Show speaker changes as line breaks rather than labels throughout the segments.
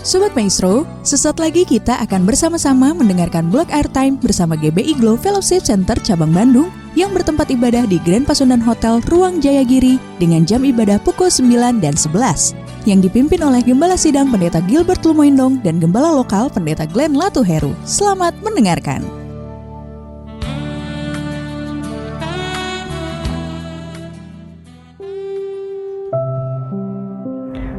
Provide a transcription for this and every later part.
Sobat Maestro, sesaat lagi kita akan bersama-sama mendengarkan Block Airtime bersama GBI Glow Fellowship Center Cabang Bandung yang bertempat ibadah di Grand Pasundan Hotel Ruang Jayagiri dengan jam ibadah pukul 9 dan 11 yang dipimpin oleh Gembala Sidang Pendeta Gilbert Lumoindong dan Gembala Lokal Pendeta Glenn Latuheru. Selamat mendengarkan.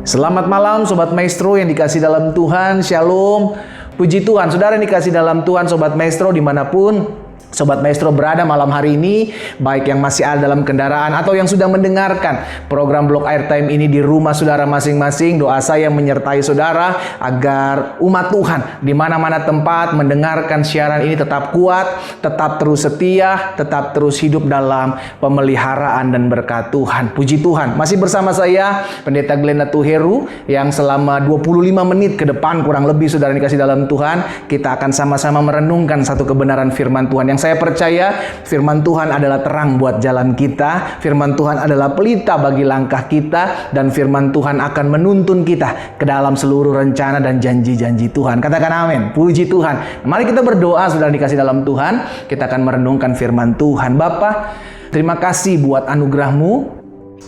Selamat malam Sobat Maestro yang dikasih dalam Tuhan, Shalom. Puji Tuhan, saudara yang dikasih dalam Tuhan, Sobat Maestro dimanapun Sobat Maestro berada malam hari ini, baik yang masih ada dalam kendaraan atau yang sudah mendengarkan program Block Airtime ini di rumah saudara masing-masing. Doa saya menyertai saudara agar umat Tuhan di mana-mana tempat mendengarkan siaran ini tetap kuat, tetap terus setia, tetap terus hidup dalam pemeliharaan dan berkat Tuhan. Puji Tuhan, masih bersama saya Pendeta Glenn Latuheru yang selama 25 menit ke depan kurang lebih saudara dikasih dalam Tuhan, kita akan sama-sama merenungkan satu kebenaran firman Tuhan. Yang saya percaya firman Tuhan adalah terang buat jalan kita, firman Tuhan adalah pelita bagi langkah kita, dan firman Tuhan akan menuntun kita ke dalam seluruh rencana dan janji-janji Tuhan. Katakan amin. Puji Tuhan. Mari kita berdoa saudara dikasih dalam Tuhan. Kita akan merenungkan firman Tuhan. Bapa, terima kasih buat anugerah-Mu.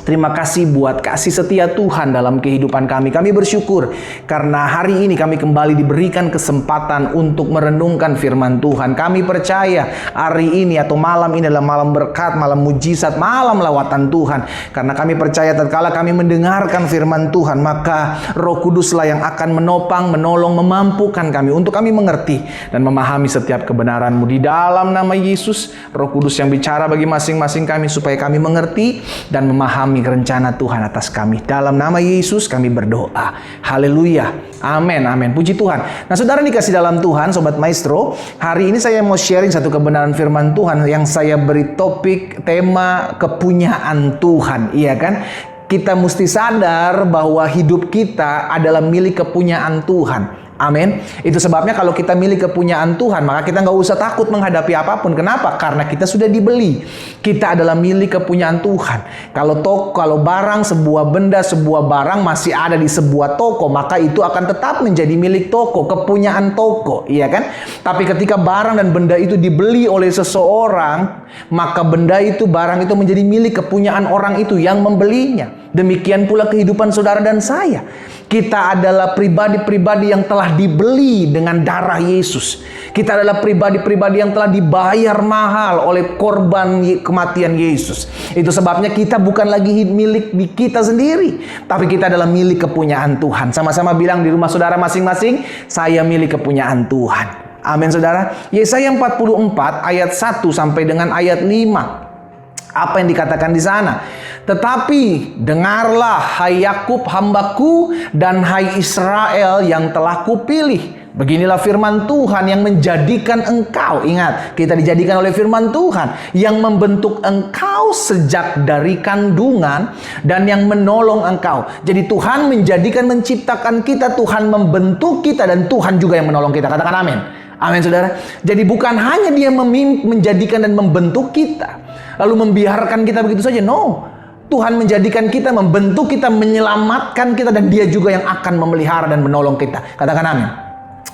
Terima kasih buat kasih setia Tuhan dalam kehidupan kami. Kami bersyukur karena hari ini kami kembali diberikan kesempatan untuk merenungkan firman Tuhan. Kami percaya hari ini atau malam ini adalah malam berkat, malam mujizat, malam lawatan Tuhan. Karena kami percaya tatkala kami mendengarkan firman Tuhan, maka Roh Kuduslah yang akan menopang, menolong, memampukan kami untuk kami mengerti dan memahami setiap kebenaran-Mu. Di dalam nama Yesus, Roh Kudus yang bicara bagi masing-masing kami supaya kami mengerti dan memahami rencana Tuhan atas kami. Dalam nama Yesus kami berdoa. Haleluya. Amin. Amin. Puji Tuhan. Nah, saudara dikasih dalam Tuhan, Sobat Maestro, hari ini saya mau sharing satu kebenaran firman Tuhan yang saya beri topik tema kepunyaan Tuhan. Iya kan? Kita mesti sadar bahwa hidup kita adalah milik kepunyaan Tuhan. Amin. Itu sebabnya kalau kita milik kepunyaan Tuhan, maka kita nggak usah takut menghadapi apapun. Kenapa? Karena kita sudah dibeli. Kita adalah milik kepunyaan Tuhan. Kalau barang, sebuah benda, sebuah barang masih ada di sebuah toko, maka itu akan tetap menjadi milik toko, kepunyaan toko, iya kan? Tapi ketika barang dan benda itu dibeli oleh seseorang, maka benda itu, barang itu menjadi milik kepunyaan orang itu yang membelinya. Demikian pula kehidupan saudara dan saya. Kita adalah pribadi-pribadi yang telah dibeli dengan darah Yesus. Kita adalah pribadi-pribadi yang telah dibayar mahal oleh korban kematian Yesus. Itu sebabnya kita bukan lagi milik di kita sendiri, tapi kita adalah milik kepunyaan Tuhan. Sama-sama bilang di rumah saudara masing-masing, saya milik kepunyaan Tuhan. Amin saudara. Yesaya 44 ayat 1 sampai dengan ayat 5. Apa yang dikatakan di sana? Tetapi dengarlah hai Yakub hambaku dan hai Israel yang telah kupilih. Beginilah firman Tuhan yang menjadikan engkau. Ingat, kita dijadikan oleh firman Tuhan yang membentuk engkau sejak dari kandungan dan yang menolong engkau. Jadi Tuhan menciptakan kita, Tuhan membentuk kita, dan Tuhan juga yang menolong kita. Katakan amin. Amin saudara. Jadi bukan hanya dia menjadikan dan membentuk kita, lalu membiarkan kita begitu saja. No. Tuhan menjadikan kita, membentuk kita, menyelamatkan kita, dan dia juga yang akan memelihara dan menolong kita. Katakan amin.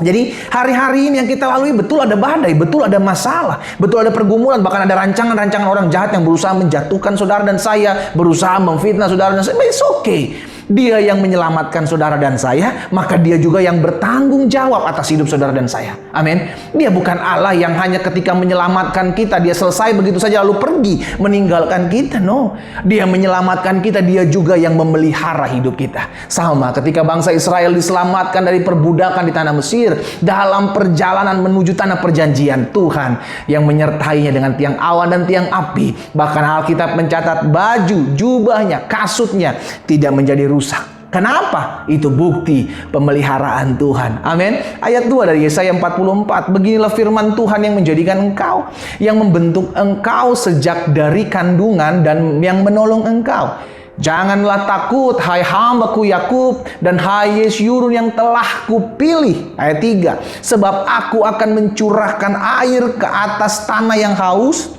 Jadi hari-hari ini yang kita lalui betul ada badai, betul ada masalah, betul ada pergumulan, bahkan ada rancangan-rancangan orang jahat yang berusaha menjatuhkan saudara dan saya, berusaha memfitnah saudara dan saya. It's okay. Dia yang menyelamatkan saudara dan saya, maka dia juga yang bertanggung jawab atas hidup saudara dan saya. Amin. Dia bukan Allah yang hanya ketika menyelamatkan kita, dia selesai begitu saja lalu pergi meninggalkan kita. No. Dia menyelamatkan kita, dia juga yang memelihara hidup kita. Sama ketika bangsa Israel diselamatkan dari perbudakan di tanah Mesir, dalam perjalanan menuju tanah perjanjian, Tuhan yang menyertainya dengan tiang awan dan tiang api. Bahkan Alkitab mencatat baju, jubahnya, kasutnya tidak menjadi rusak. Kenapa? Itu bukti pemeliharaan Tuhan. Amin. Ayat 2 dari Yesaya 44. Beginilah firman Tuhan yang menjadikan engkau, yang membentuk engkau sejak dari kandungan dan yang menolong engkau. Janganlah takut, hai hambaku Yakub dan hai Yesyurun yang telah kupilih. Ayat 3. Sebab aku akan mencurahkan air ke atas tanah yang haus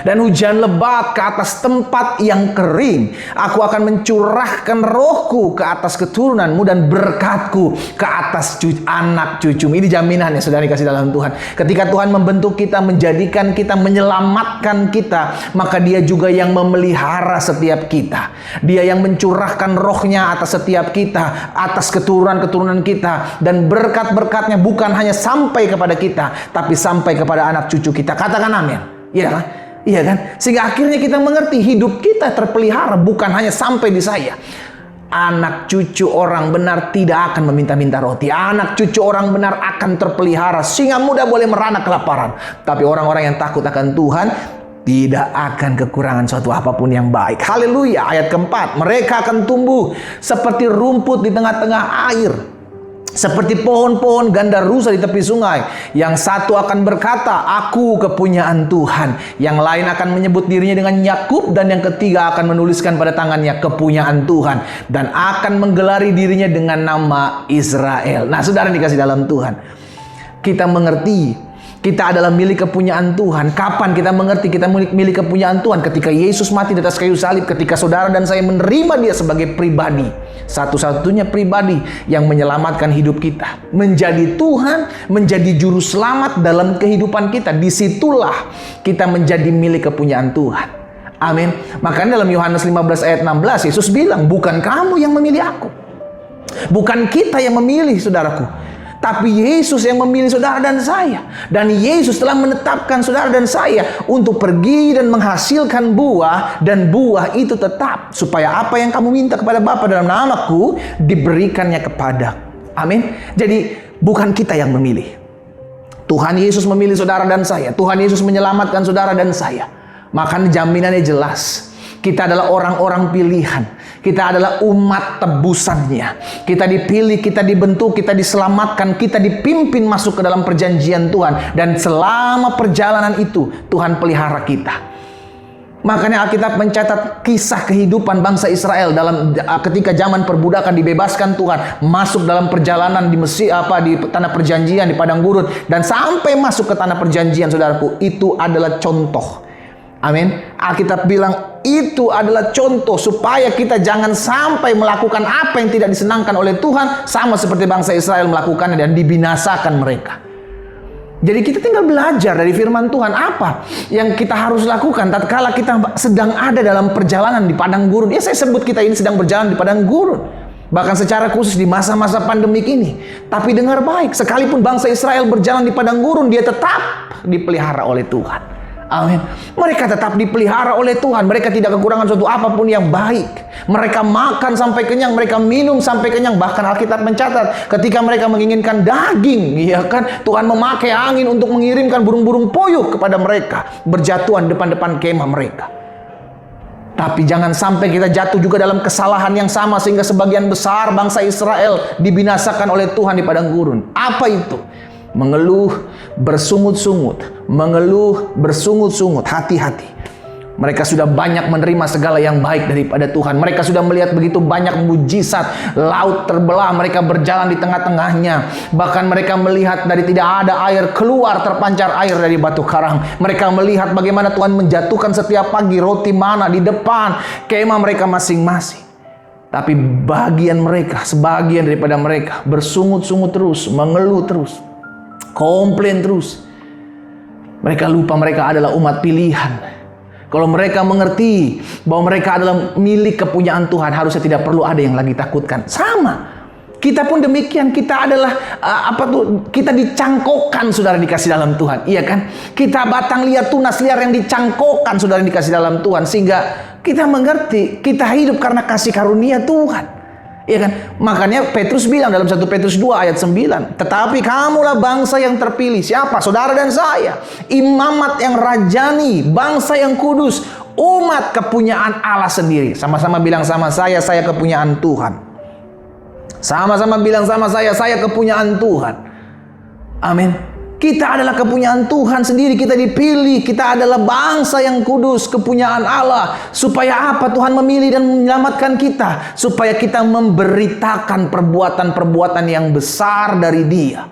dan hujan lebat ke atas tempat yang kering. Aku akan mencurahkan rohku ke atas keturunanmu dan berkatku ke atas anak cucumu. Ini jaminannya, saudara dikasih dalam Tuhan. Ketika Tuhan membentuk kita, menjadikan kita, menyelamatkan kita, maka Dia juga yang memelihara setiap kita. Dia yang mencurahkan rohnya atas setiap kita, atas keturunan-keturunan kita, dan berkat-berkatnya bukan hanya sampai kepada kita, tapi sampai kepada anak cucu kita. Katakan amin. Iya kan? Iya kan? Sehingga akhirnya kita mengerti hidup kita terpelihara bukan hanya sampai di saya. Anak cucu orang benar tidak akan meminta-minta roti. Anak cucu orang benar akan terpelihara. Singa muda boleh merana kelaparan, tapi orang-orang yang takut akan Tuhan tidak akan kekurangan suatu apapun yang baik. Haleluya. Ayat keempat, mereka akan tumbuh seperti rumput di tengah-tengah air, seperti pohon-pohon gandarusa di tepi sungai. Yang satu akan berkata, aku kepunyaan Tuhan. Yang lain akan menyebut dirinya dengan Yakub, dan yang ketiga akan menuliskan pada tangannya kepunyaan Tuhan, dan akan menggelari dirinya dengan nama Israel. Nah, saudara dikasih dalam Tuhan, kita mengerti kita adalah milik kepunyaan Tuhan. Kapan kita mengerti kita milik kepunyaan Tuhan? Ketika Yesus mati di atas kayu salib, ketika saudara dan saya menerima Dia sebagai pribadi, satu-satunya pribadi yang menyelamatkan hidup kita, menjadi Tuhan, menjadi juru selamat dalam kehidupan kita. Disitulah kita menjadi milik kepunyaan Tuhan. Amin. Makanya dalam Yohanes 15 ayat 16 Yesus bilang, bukan kamu yang memilih aku, bukan kita yang memilih saudaraku, tapi Yesus yang memilih saudara dan saya. Dan Yesus telah menetapkan saudara dan saya untuk pergi dan menghasilkan buah, dan buah itu tetap, supaya apa yang kamu minta kepada Bapa dalam namaku diberikannya kepada. Amin. Jadi bukan kita yang memilih. Tuhan Yesus memilih saudara dan saya. Tuhan Yesus menyelamatkan saudara dan saya. Maka jaminannya jelas. Kita adalah orang-orang pilihan. Kita adalah umat tebusannya. Kita dipilih, kita dibentuk, kita diselamatkan, kita dipimpin masuk ke dalam perjanjian Tuhan. Dan selama perjalanan itu, Tuhan pelihara kita. Makanya Alkitab mencatat kisah kehidupan bangsa Israel dalam ketika zaman perbudakan, dibebaskan Tuhan, masuk dalam perjalanan di Mesir, di tanah perjanjian, di padang gurun, dan sampai masuk ke tanah perjanjian, saudaraku. Itu adalah contoh. Amin. Alkitab bilang itu adalah contoh supaya kita jangan sampai melakukan apa yang tidak disenangkan oleh Tuhan, sama seperti bangsa Israel melakukannya dan dibinasakan mereka. Jadi kita tinggal belajar dari firman Tuhan apa yang kita harus lakukan tatkala kita sedang ada dalam perjalanan di padang gurun. Ya, saya sebut kita ini sedang berjalan di padang gurun, bahkan secara khusus di masa-masa pandemik ini. Tapi dengar baik, sekalipun bangsa Israel berjalan di padang gurun, dia tetap dipelihara oleh Tuhan. Amin. Mereka tetap dipelihara oleh Tuhan. Mereka tidak kekurangan suatu apapun yang baik. Mereka makan sampai kenyang, mereka minum sampai kenyang. Bahkan Alkitab mencatat ketika mereka menginginkan daging, ya kan, Tuhan memakai angin untuk mengirimkan burung-burung puyuh kepada mereka, berjatuhan depan-depan kemah mereka. Tapi jangan sampai kita jatuh juga dalam kesalahan yang sama sehingga sebagian besar bangsa Israel dibinasakan oleh Tuhan di padang gurun. Apa itu? Mengeluh bersungut-sungut, mengeluh bersungut-sungut. Hati-hati. Mereka sudah banyak menerima segala yang baik daripada Tuhan. Mereka sudah melihat begitu banyak mujizat. Laut terbelah, mereka berjalan di tengah-tengahnya. Bahkan mereka melihat dari tidak ada air, keluar terpancar air dari batu karang. Mereka melihat bagaimana Tuhan menjatuhkan setiap pagi roti mana di depan kemah mereka masing-masing. Tapi bagian mereka, sebagian daripada mereka bersungut-sungut terus, mengeluh terus, komplain terus. Mereka lupa mereka adalah umat pilihan. Kalau mereka mengerti bahwa mereka adalah milik kepunyaan Tuhan, harusnya tidak perlu ada yang lagi takutkan. Sama, kita pun demikian. Kita adalah kita dicangkokkan, saudara dikasih dalam Tuhan, iya kan? Kita batang liar, tunas liar yang dicangkokkan, saudara dikasih dalam Tuhan, sehingga kita mengerti kita hidup karena kasih karunia Tuhan. Iya kan? Makanya Petrus bilang dalam 1 Petrus 2 ayat 9, tetapi kamulah bangsa yang terpilih. Siapa? Saudara dan saya. Imamat yang rajani, bangsa yang kudus, umat kepunyaan Allah sendiri. Sama-sama bilang sama saya kepunyaan Tuhan. Sama-sama bilang sama saya kepunyaan Tuhan. Amin. Kita adalah kepunyaan Tuhan sendiri. Kita dipilih. Kita adalah bangsa yang kudus, kepunyaan Allah. Supaya apa? Tuhan memilih dan menyelamatkan kita. Supaya kita memberitakan perbuatan-perbuatan yang besar dari Dia,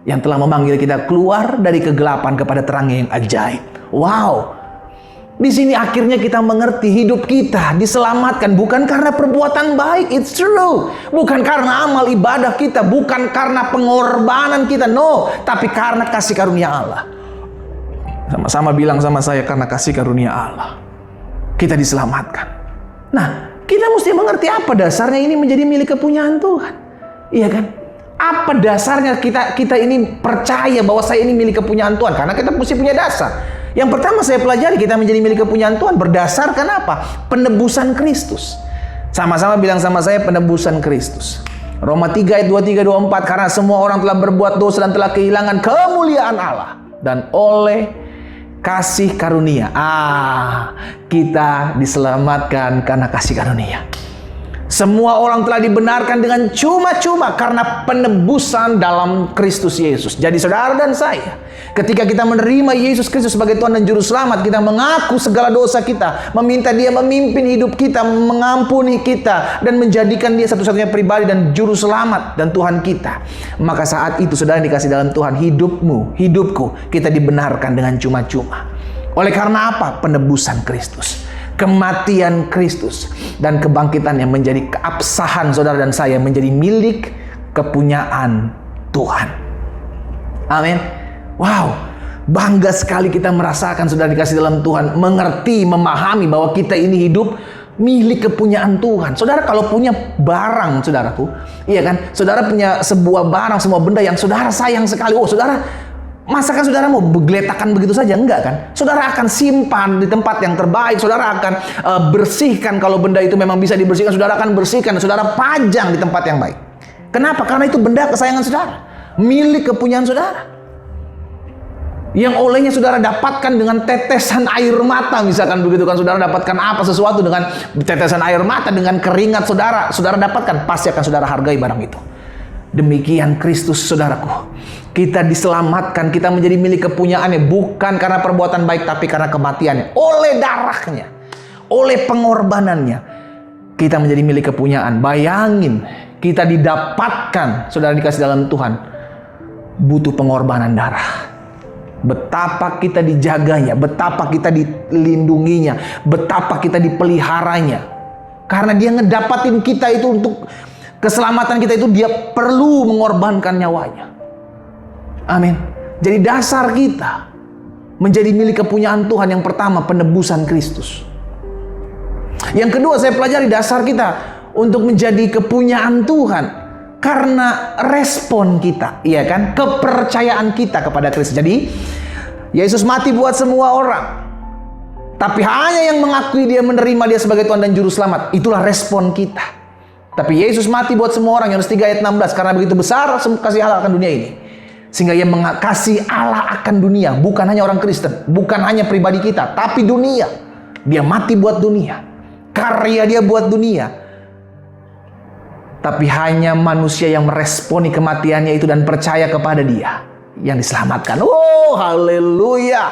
yang telah memanggil kita keluar dari kegelapan kepada terang yang ajaib. Wow. Di sini akhirnya kita mengerti hidup kita diselamatkan bukan karena perbuatan baik, it's true. Bukan karena amal ibadah kita, bukan karena pengorbanan kita, no. Tapi karena kasih karunia Allah. Sama-sama bilang sama saya, karena kasih karunia Allah kita diselamatkan. Nah, kita mesti mengerti apa dasarnya ini menjadi milik kepunyaan Tuhan. Iya kan? Apa dasarnya kita ini percaya bahwa saya ini milik kepunyaan Tuhan? Karena kita mesti punya dasar. Yang pertama saya pelajari, kita menjadi milik kepunyaan Tuhan berdasarkan apa? Penebusan Kristus. Sama-sama bilang sama saya, penebusan Kristus. Roma 3 ayat 23-24, karena semua orang telah berbuat dosa dan telah kehilangan kemuliaan Allah. Dan oleh kasih karunia, kita diselamatkan karena kasih karunia. Semua orang telah dibenarkan dengan cuma-cuma karena penebusan dalam Kristus Yesus. Jadi saudara dan saya, ketika kita menerima Yesus Kristus sebagai Tuhan dan Juru Selamat, kita mengaku segala dosa kita, meminta Dia memimpin hidup kita, mengampuni kita, dan menjadikan Dia satu-satunya pribadi dan Juru Selamat dan Tuhan kita. Maka saat itu saudara dikasih dalam Tuhan, hidupmu, hidupku, kita dibenarkan dengan cuma-cuma. Oleh karena apa? Penebusan Kristus, kematian Kristus, dan kebangkitan yang menjadi keabsahan saudara dan saya menjadi milik kepunyaan Tuhan. Amin. Wow, bangga sekali kita merasakan saudara dikasih dalam Tuhan, mengerti, memahami bahwa kita ini hidup milik kepunyaan Tuhan. Saudara kalau punya barang, saudaraku, iya kan? Saudara punya sebuah barang, semua benda yang saudara sayang sekali. Oh, saudara, masakan saudara mau begeletakan begitu saja? Enggak kan? Saudara akan simpan di tempat yang terbaik. Saudara akan bersihkan kalau benda itu memang bisa dibersihkan. Saudara akan bersihkan. Saudara pajang di tempat yang baik. Kenapa? Karena itu benda kesayangan saudara, milik kepunyaan saudara, yang olehnya saudara dapatkan dengan tetesan air mata. Misalkan begitu kan, saudara dapatkan apa sesuatu dengan tetesan air mata, dengan keringat saudara dapatkan, pasti akan saudara hargai barang itu. Demikian Kristus saudaraku. Kita diselamatkan, kita menjadi milik kepunyaannya bukan karena perbuatan baik, tapi karena kematiannya. Oleh darahnya, oleh pengorbanannya, kita menjadi milik kepunyaan. Bayangin, kita didapatkan, saudara dikasih dalam Tuhan, butuh pengorbanan darah. Betapa kita dijaganya, betapa kita dilindunginya, betapa kita dipeliharanya. Karena Dia ngedapatin kita itu untuk keselamatan kita itu, Dia perlu mengorbankan nyawanya. Amin. Jadi dasar kita menjadi milik kepunyaan Tuhan, yang pertama penebusan Kristus. Yang kedua saya pelajari dasar kita untuk menjadi kepunyaan Tuhan karena respon kita, iya kan? Kepercayaan kita kepada Kristus. Jadi Yesus mati buat semua orang, tapi hanya yang mengakui Dia, menerima Dia sebagai Tuhan dan Juru Selamat, itulah respon kita. Tapi Yesus mati buat semua orang, Yohanes 3 ayat 16, karena begitu besar kasih Allah akan dunia ini, sehingga Ia mengasihi Allah akan dunia, bukan hanya orang Kristen, bukan hanya pribadi kita, tapi dunia. Dia mati buat dunia, karya Dia buat dunia. Tapi hanya manusia yang meresponi kematiannya itu dan percaya kepada Dia yang diselamatkan. Oh, haleluya.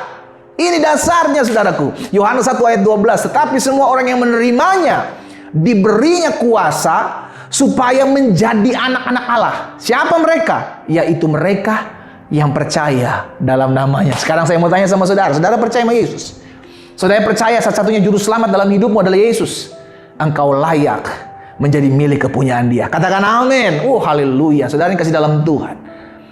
Ini dasarnya saudaraku. Yohanes 1 ayat 12, tetapi semua orang yang menerimanya diberinya kuasa supaya menjadi anak-anak Allah. Siapa mereka? Yaitu mereka yang percaya dalam namanya. Sekarang saya mau tanya sama saudara. Saudara percaya sama Yesus? Saudara percaya satu-satunya juru selamat dalam hidupmu adalah Yesus? Engkau layak menjadi milik kepunyaan Dia. Katakan amin. Oh, haleluya. Saudara yang kasih dalam Tuhan,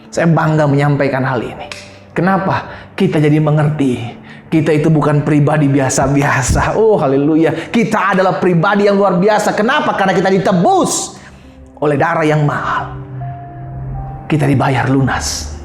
saya bangga menyampaikan hal ini. Kenapa? Kita jadi mengerti, kita itu bukan pribadi biasa-biasa. Oh, haleluya. Kita adalah pribadi yang luar biasa. Kenapa? Karena kita ditebus oleh darah yang mahal. Kita dibayar lunas.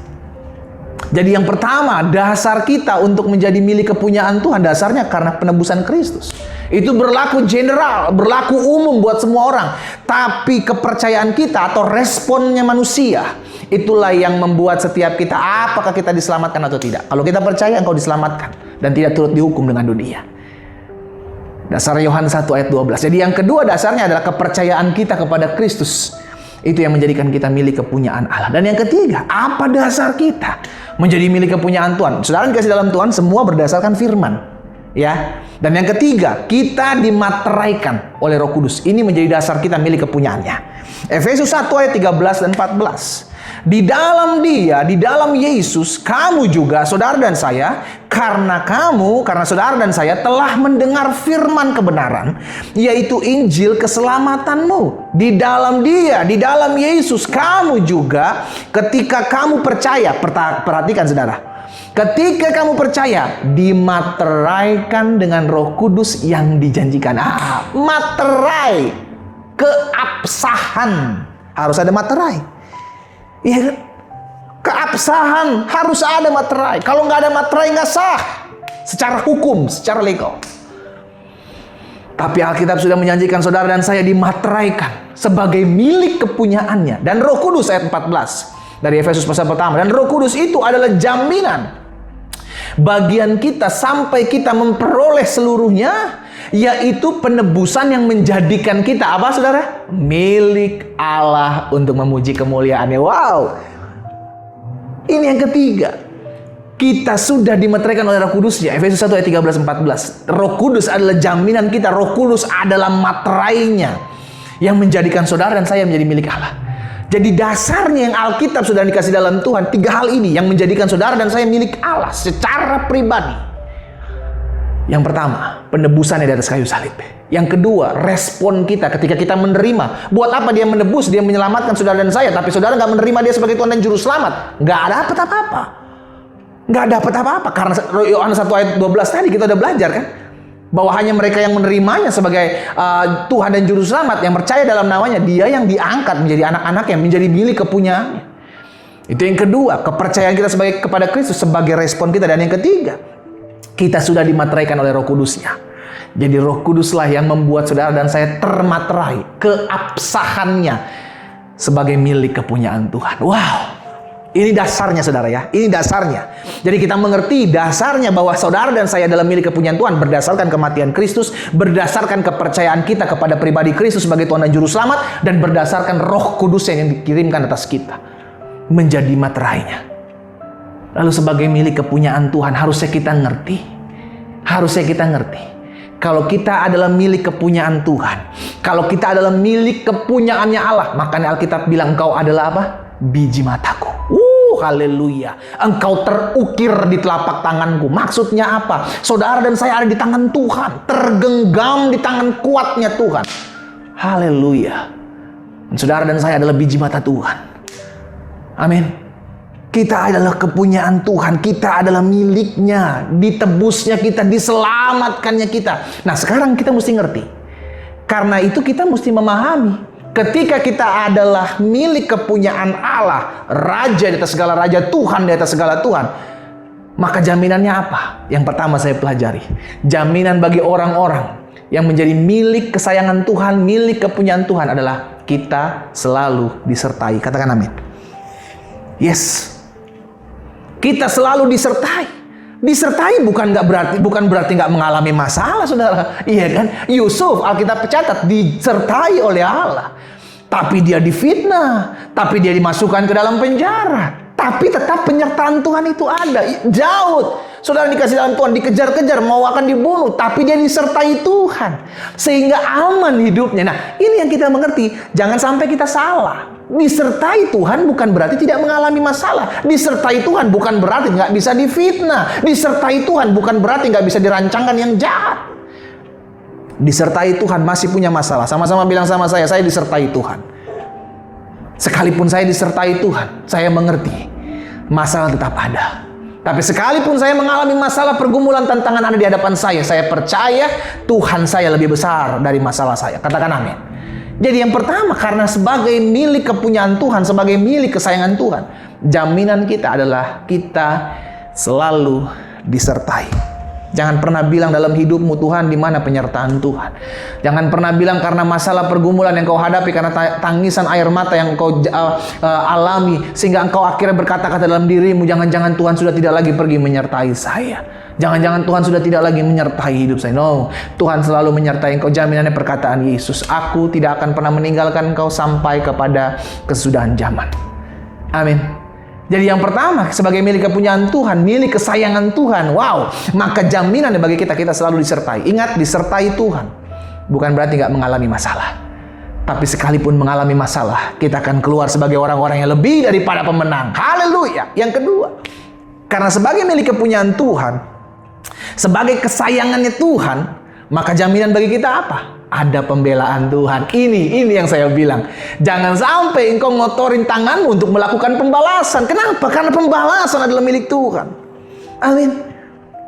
Jadi yang pertama, dasar kita untuk menjadi milik kepunyaan Tuhan, dasarnya karena penebusan Kristus. Itu berlaku general, berlaku umum buat semua orang. Tapi kepercayaan kita atau responnya manusia, itulah yang membuat setiap kita, apakah kita diselamatkan atau tidak. Kalau kita percaya, engkau diselamatkan dan tidak turut dihukum dengan dunia. Dasar Yohanes 1 ayat 12. Jadi yang kedua dasarnya adalah kepercayaan kita kepada Kristus. Itu yang menjadikan kita milik kepunyaan Allah. Dan yang ketiga, apa dasar kita menjadi milik kepunyaan Tuhan? Saudara dikasih dalam Tuhan, semua berdasarkan firman, ya. Dan yang ketiga, kita dimateraikan oleh Roh Kudus. Ini menjadi dasar kita milik kepunyaannya. Efesus 1 ayat 13 dan 14. Di dalam Dia, di dalam Yesus, kamu juga, saudara dan saya, karena saudara dan saya telah mendengar firman kebenaran, yaitu Injil keselamatanmu. Di dalam Dia, di dalam Yesus, kamu juga ketika kamu percaya, perhatikan saudara, ketika kamu percaya, dimateraikan dengan Roh Kudus yang dijanjikan. Materai, keabsahan, harus ada materai. Iya kan? Keabsahan harus ada materai. Kalau nggak ada materai nggak sah secara hukum, secara legal. Tapi Alkitab sudah menjanjikan saudara dan saya dimateraikan sebagai milik kepunyaannya. Dan Roh Kudus ayat 14 dari Efesus pasal pertama. Dan Roh Kudus itu adalah jaminan bagian kita sampai kita memperoleh seluruhnya, yaitu penebusan yang menjadikan kita apa saudara? Milik Allah untuk memuji kemuliaannya. Wow. Ini yang ketiga. Kita sudah dimeteraikan oleh Roh Kudusnya. Efesus 1 ayat 13-14. Roh Kudus adalah jaminan kita. Roh Kudus adalah materainya yang menjadikan saudara dan saya menjadi milik Allah. Jadi dasarnya yang Alkitab sudah dikasih dalam Tuhan, 3 hal ini yang menjadikan saudara dan saya milik Allah secara pribadi. Yang pertama, penebusannya di atas kayu salib. Yang kedua, respon kita ketika kita menerima. Buat apa dia menebus, dia menyelamatkan saudara dan saya, tapi saudara nggak menerima dia sebagai Tuhan dan Juru Selamat? Nggak dapat apa-apa. Nggak dapat apa-apa. Karena Yohanes 1 ayat 12 tadi kita udah belajar kan, bahwa hanya mereka yang menerimanya sebagai Tuhan dan Juru Selamat, yang percaya dalam namanya, dia yang diangkat menjadi anak-anak yang menjadi milik kepunyaannya. Itu yang kedua, kepercayaan kita kepada Kristus sebagai respon kita. Dan yang ketiga, kita sudah dimateraikan oleh Roh Kudusnya. Jadi Roh Kuduslah yang membuat saudara dan saya termaterai, keabsahannya sebagai milik kepunyaan Tuhan. Wow, ini dasarnya saudara ya, ini dasarnya. Jadi kita mengerti dasarnya bahwa saudara dan saya adalah milik kepunyaan Tuhan berdasarkan kematian Kristus, berdasarkan kepercayaan kita kepada pribadi Kristus sebagai Tuhan dan Juru Selamat, dan berdasarkan Roh Kudus yang dikirimkan atas kita menjadi materainya. Lalu sebagai milik kepunyaan Tuhan harusnya kita ngerti. Kalau kita adalah milik kepunyaan Tuhan, kalau kita adalah milik kepunyaannya Allah, makanya Alkitab bilang engkau adalah apa? Biji mataku. Haleluya. Engkau terukir di telapak tanganku. Maksudnya apa? Saudara dan saya ada di tangan Tuhan, tergenggam di tangan kuatnya Tuhan. Haleluya. Saudara dan saya adalah biji mata Tuhan. Amin. Kita adalah kepunyaan Tuhan, kita adalah miliknya, ditebusnya kita, diselamatkannya kita. Nah sekarang kita mesti ngerti. Karena itu kita mesti memahami, ketika kita adalah milik kepunyaan Allah, Raja di atas segala raja, Tuhan di atas segala Tuhan, maka jaminannya apa? Yang pertama saya pelajari, jaminan bagi orang-orang yang menjadi milik kesayangan Tuhan, milik kepunyaan Tuhan adalah kita selalu disertai. Katakan amin. Yes. Kita selalu disertai. Disertai bukan berarti nggak mengalami masalah, saudara. Iya kan? Yusuf, Alkitab catat, disertai oleh Allah. Tapi dia difitnah, tapi dia dimasukkan ke dalam penjara. Tapi tetap penyertaan Tuhan itu ada. Daud, saudara dikasih dalam Tuhan, dikejar-kejar, mau akan dibunuh, tapi dia disertai Tuhan. Sehingga aman hidupnya. Nah, ini yang kita mengerti. Jangan sampai kita salah. Disertai Tuhan bukan berarti tidak mengalami masalah. Disertai Tuhan bukan berarti nggak bisa difitnah. Disertai Tuhan bukan berarti nggak bisa dirancangkan yang jahat. Disertai Tuhan masih punya masalah. Sama-sama bilang sama saya disertai Tuhan. Sekalipun saya disertai Tuhan, saya mengerti masalah tetap ada. Tapi sekalipun saya mengalami masalah, pergumulan, tantangan ada di hadapan saya percaya Tuhan saya lebih besar dari masalah saya. Katakan amin. Jadi yang pertama, karena sebagai milik kepunyaan Tuhan, sebagai milik kesayangan Tuhan, jaminan kita adalah kita selalu disertai. Jangan pernah bilang dalam hidupmu, Tuhan di mana penyertaan Tuhan. Jangan pernah bilang karena masalah pergumulan yang kau hadapi, karena tangisan air mata yang kau alami, sehingga engkau akhirnya berkata-kata dalam dirimu, jangan-jangan Tuhan sudah tidak lagi pergi menyertai saya. Jangan-jangan Tuhan sudah tidak lagi menyertai hidup saya. No, Tuhan selalu menyertai engkau. Jaminannya perkataan Yesus, aku tidak akan pernah meninggalkan engkau sampai kepada kesudahan zaman. Amin. Jadi yang pertama, sebagai milik kepunyaan Tuhan, milik kesayangan Tuhan, wow, maka jaminannya bagi kita selalu disertai. Ingat, disertai Tuhan bukan berarti nggak mengalami masalah. Tapi sekalipun mengalami masalah, kita akan keluar sebagai orang-orang yang lebih daripada pemenang. Haleluya. Yang kedua, karena sebagai milik kepunyaan Tuhan, Sebagai kesayangannya Tuhan, maka jaminan bagi kita apa? Ada pembelaan Tuhan. Ini yang saya bilang. Jangan sampai engkau ngotorin tanganmu untuk melakukan pembalasan. Kenapa? Karena pembalasan adalah milik Tuhan. Amin.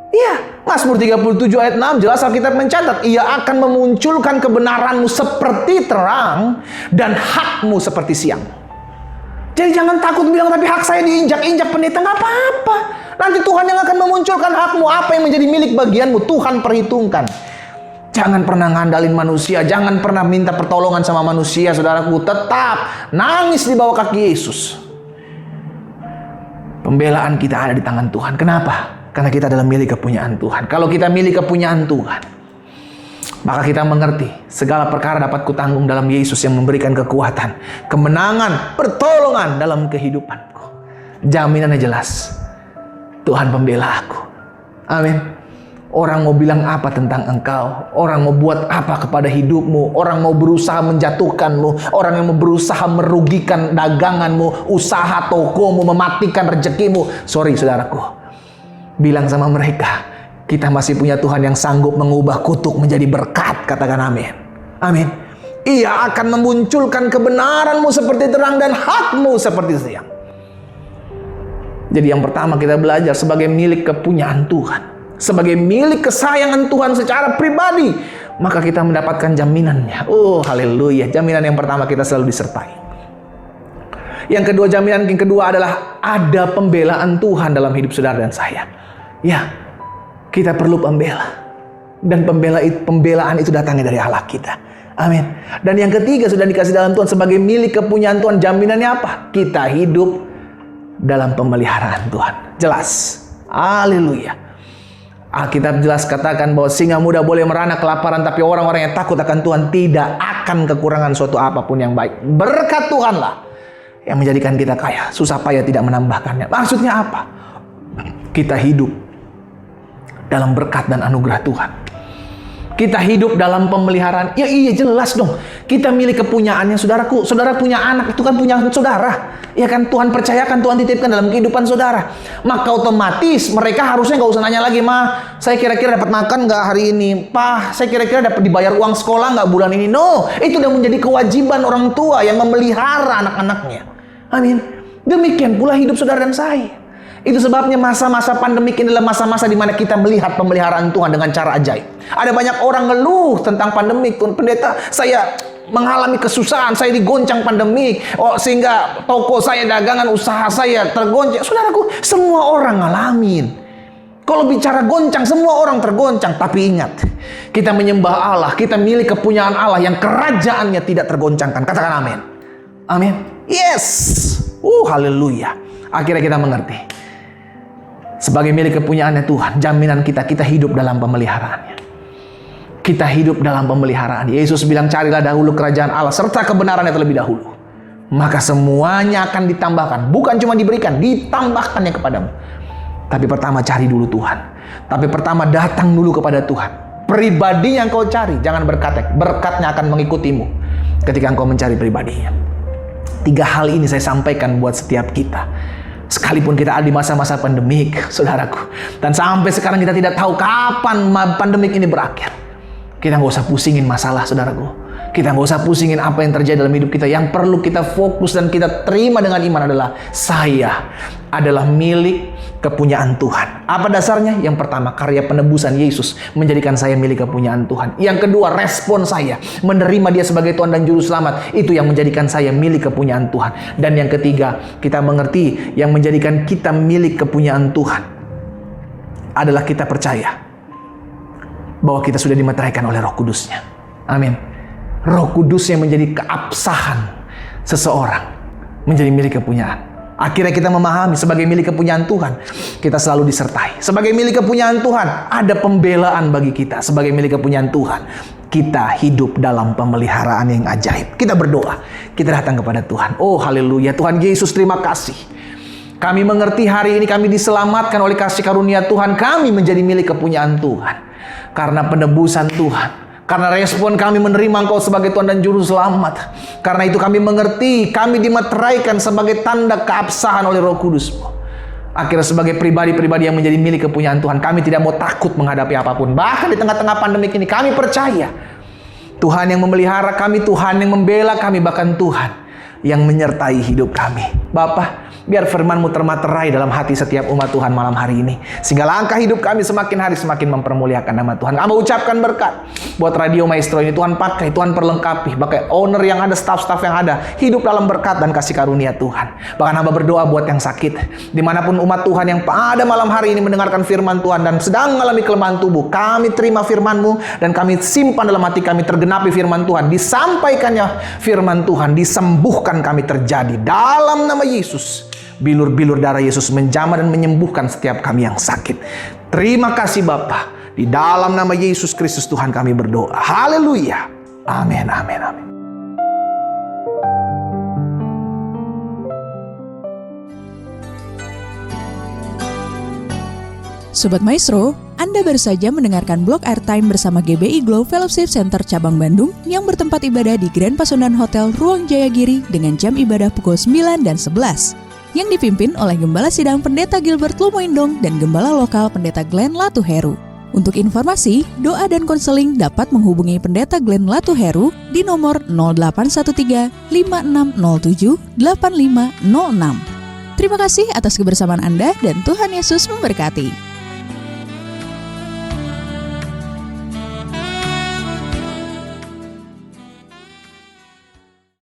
Iya, Mazmur 37 ayat 6 jelas Alkitab mencatat, ia akan memunculkan kebenaranmu seperti terang dan hakmu seperti siang. Jadi jangan takut bilang, tapi hak saya diinjak-injak pendeta. Nggak apa-apa. Nanti Tuhan yang akan memunculkan hakmu. Apa yang menjadi milik bagianmu, Tuhan perhitungkan. Jangan pernah ngandalin manusia. Jangan pernah minta pertolongan sama manusia, saudaraku. Tetap nangis di bawah kaki Yesus. Pembelaan kita ada di tangan Tuhan. Kenapa? Karena kita adalah milik kepunyaan Tuhan. Kalau kita milik kepunyaan Tuhan, maka kita mengerti segala perkara dapat kutanggung dalam Yesus yang memberikan kekuatan, kemenangan, pertolongan dalam kehidupanku. Jaminannya jelas. Tuhan pembela aku. Amin. Orang mau bilang apa tentang engkau, orang mau buat apa kepada hidupmu, orang mau berusaha menjatuhkanmu, orang yang mau berusaha merugikan daganganmu, usaha tokomu, mematikan rezekimu. Sorry saudaraku. Bilang sama mereka, kita masih punya Tuhan yang sanggup mengubah kutuk menjadi berkat. Katakan amin. Amin. Ia akan memunculkan kebenaranmu seperti terang dan hakmu seperti siang. Jadi yang pertama kita belajar sebagai milik kepunyaan Tuhan, sebagai milik kesayangan Tuhan secara pribadi, maka kita mendapatkan jaminannya. Oh haleluya. Jaminan yang pertama, kita selalu disertai. Yang kedua, jaminan yang kedua adalah ada pembelaan Tuhan dalam hidup saudara dan saya. Ya, kita perlu pembela. Dan pembelaan itu datangnya dari Allah kita. Amin. Dan yang ketiga, sudah dikasih dalam Tuhan sebagai milik kepunyaan Tuhan. Jaminannya apa? Kita hidup dalam pemeliharaan Tuhan. Jelas. Haleluya. Alkitab jelas katakan bahwa singa muda boleh merana kelaparan, tapi orang-orang yang takut akan Tuhan tidak akan kekurangan suatu apapun yang baik. Berkat Tuhanlah yang menjadikan kita kaya. Susah payah tidak menambahkannya. Maksudnya apa? Kita hidup dalam berkat dan anugerah Tuhan. Kita hidup dalam pemeliharaan. Ya iya jelas dong. Kita milik kepunyaannya saudaraku. Saudara punya anak, itu kan punya saudara. Ya kan, Tuhan percayakan, Tuhan titipkan dalam kehidupan saudara. Maka otomatis mereka harusnya nggak usah nanya lagi, Ma, saya kira-kira dapat makan nggak hari ini? Pak, saya kira-kira dapat dibayar uang sekolah nggak bulan ini? No, itu udah menjadi kewajiban orang tua yang memelihara anak-anaknya. Amin. Demikian pula hidup saudara dan saya. Itu sebabnya masa-masa pandemik ini adalah masa-masa di mana kita melihat pemeliharaan Tuhan dengan cara ajaib. Ada banyak orang ngeluh tentang pandemik. Pendeta, saya mengalami kesusahan, saya digoncang pandemik, sehingga toko saya, dagangan, usaha saya tergoncang. Saudaraku, semua orang ngalamin. Kalau bicara goncang, semua orang tergoncang. Tapi ingat, kita menyembah Allah, kita milik kepunyaan Allah yang kerajaannya tidak tergoncangkan. Katakan amin. Amin. Yes. Haleluya. Akhirnya kita mengerti. Sebagai milik kepunyaannya Tuhan, jaminan kita hidup dalam pemeliharaannya. Kita hidup dalam pemeliharaan. Yesus bilang, carilah dahulu kerajaan Allah serta kebenarannya terlebih dahulu. Maka semuanya akan ditambahkan. Bukan cuma diberikan, ditambahkannya kepadamu. Tapi pertama cari dulu Tuhan. Tapi pertama datang dulu kepada Tuhan. Pribadi yang kau cari, jangan berkatek. Berkatnya akan mengikutimu ketika engkau mencari pribadinya. 3 hal ini saya sampaikan buat setiap kita. Sekalipun kita ada di masa-masa pandemik, saudaraku. Dan sampai sekarang kita tidak tahu kapan pandemik ini berakhir. Kita nggak usah pusingin masalah, saudaraku. Kita nggak usah pusingin apa yang terjadi dalam hidup kita. Yang perlu kita fokus dan kita terima dengan iman adalah, saya adalah milik kepunyaan Tuhan. Apa dasarnya? Yang pertama, karya penebusan Yesus menjadikan saya milik kepunyaan Tuhan. Yang kedua, respon saya menerima Dia sebagai Tuhan dan Juru Selamat. Itu yang menjadikan saya milik kepunyaan Tuhan. Dan yang ketiga, kita mengerti yang menjadikan kita milik kepunyaan Tuhan adalah kita percaya bahwa kita sudah dimeteraikan oleh Roh Kudus-Nya. Amin. Roh Kudus yang menjadi keabsahan seseorang menjadi milik kepunyaan. Akhirnya kita memahami sebagai milik kepunyaan Tuhan, kita selalu disertai. Sebagai milik kepunyaan Tuhan, ada pembelaan bagi kita. Sebagai milik kepunyaan Tuhan, kita hidup dalam pemeliharaan yang ajaib. Kita berdoa, kita datang kepada Tuhan. Oh haleluya, Tuhan Yesus, terima kasih. Kami mengerti hari ini kami diselamatkan oleh kasih karunia Tuhan. Kami menjadi milik kepunyaan Tuhan karena penebusan Tuhan. Karena respon kami menerima Engkau sebagai Tuhan dan Juru Selamat. Karena itu kami mengerti, kami dimeteraikan sebagai tanda keabsahan oleh Roh Kudus-Mu. Akhirnya sebagai pribadi-pribadi yang menjadi milik kepunyaan Tuhan, kami tidak mau takut menghadapi apapun. Bahkan di tengah-tengah pandemi ini, kami percaya Tuhan yang memelihara kami, Tuhan yang membela kami, bahkan Tuhan yang menyertai hidup kami. Bapa, biar firman-Mu termaterai dalam hati setiap umat Tuhan malam hari ini, sehingga langkah hidup kami semakin hari semakin mempermuliakan nama Tuhan. Kami ucapkan berkat buat Radio Maestro ini. Tuhan pakai, Tuhan perlengkapi, pakai owner yang ada, staff-staff yang ada, hidup dalam berkat dan kasih karunia Tuhan. Bahkan hamba berdoa buat yang sakit, dimanapun umat Tuhan yang pada malam hari ini mendengarkan firman Tuhan dan sedang mengalami kelemahan tubuh, kami terima firman-Mu dan kami simpan dalam hati kami, tergenapi firman Tuhan, disampaikannya firman Tuhan, disembuhkan kami terjadi dalam nama Yesus. Bilur-bilur darah Yesus menjamah dan menyembuhkan setiap kami yang sakit. Terima kasih Bapa. Di dalam nama Yesus Kristus Tuhan kami berdoa. Haleluya. Amin, amin, amin.
Sobat Maestro, Anda baru saja mendengarkan blog Airtime bersama GBI Glow Fellowship Center Cabang Bandung yang bertempat ibadah di Grand Pasundan Hotel Ruang Jayagiri dengan jam ibadah pukul 9 dan 11. Yang dipimpin oleh Gembala Sidang Pendeta Gilbert Lumoindong dan Gembala Lokal Pendeta Glenn Latuheru. Untuk informasi, doa dan konseling dapat menghubungi Pendeta Glenn Latuheru di nomor 0813 5607 8506. Terima kasih atas kebersamaan Anda dan Tuhan Yesus memberkati.